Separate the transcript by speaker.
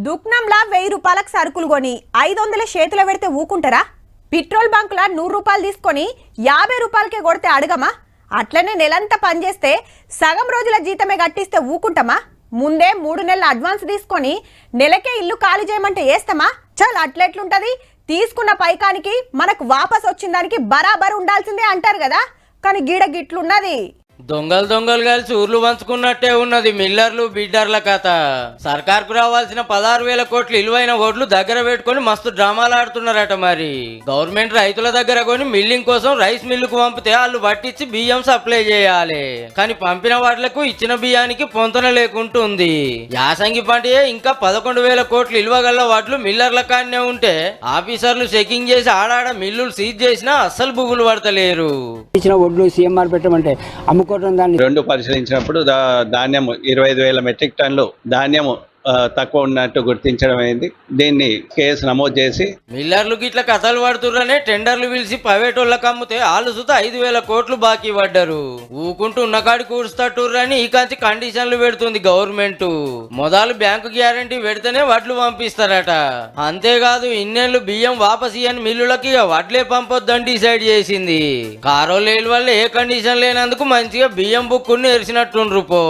Speaker 1: దుక్నంలా 1000 రూపాయలకు సరుకులు కొని 500 చేతిలో పెడితే ఊకుంటారా? పెట్రోల్ బంకులా 100 రూపాయలు తీసుకొని 50 రూపాయలకే కొడితే అడగమా? అట్లనే నెలంతా పనిచేస్తే సగం రోజుల జీతమే కట్టిస్తే ఊకుంటామా? ముందే 3 నెలల అడ్వాన్స్ తీసుకొని నెలకే ఇల్లు ఖాళీ చేయమంటే వేస్తామా? చల్ అట్లెట్లుంటది? తీసుకున్న పైకానికి మనకు వాపస్ వచ్చిన దానికి బరాబర్ ఉండాల్సిందే అంటారు కదా, కానీ గీడ గిట్లున్నది.
Speaker 2: దొంగలు కలిసి ఊర్లు పంచుకున్నట్టే ఉన్నది మిల్లర్లు బిడ్డర్ల కథ. సర్కార్కు రావాల్సిన 16,000 కోట్లు విలువైన ఓట్లు దగ్గర పెట్టుకొని మస్తు డ్రామాలు ఆడుతున్నారట. మరి గవర్నమెంట్ రైతుల దగ్గర కొని మిల్లింగ్ కోసం రైస్ మిల్లుకు పంపితే వాళ్ళు పట్టించి బియ్యం సప్లై చేయాలి. కానీ పంపిన వాటిలకు ఇచ్చిన బియ్యానికి పొంతన లేకుంటుంది. యాసంగి పంటయే ఇంకా 11,000 కోట్లు విలువగల వాటిలు మిల్లర్ల కాన్నే ఉంటే ఆఫీసర్లు చెకింగ్ చేసి ఆడాడ మిల్లులు సీజ్ చేసినా అస్సలు బుగులు పడతలేరు.
Speaker 3: ఇచ్చిన ఒడ్లు సీఎంఆర్ పెట్టమంటే
Speaker 4: రెండు పరిశీలించినప్పుడు ధాన్యం 25,000 మెట్రిక్ టన్నులు ధాన్యము తక్కువ ఉన్నట్టు గుర్తించడం అయింది. దీన్ని కేసు నమోదు చేసి
Speaker 2: మిల్లర్లు గిట్ల కథలు పడుతుర్రనే టెండర్లు పిలిచి ప్రైవేట్ వాళ్ళకి అమ్మితే వాళ్ళు సుత 5,000 కోట్లు బాకీ పడ్డారు. ఊకుంటూ ఉన్నకాడి కూర్చుతట్టుర్రని ఈ కంచి కండిషన్లు పెడుతుంది గవర్నమెంట్. మొదలు బ్యాంకు గ్యారంటీ పెడితేనే వడ్లు పంపిస్తారట. అంతేకాదు ఇన్నేళ్లు బియ్యం వాపస్ ఇయ్యని మిల్లులకి వడ్లే పంపొద్దని డిసైడ్ చేసింది. కారోలేలు వల్ల ఏ కండిషన్ లేనందుకు మంచిగా బియ్యం బుక్కుని ఎరిసినట్టుండ్రు పో.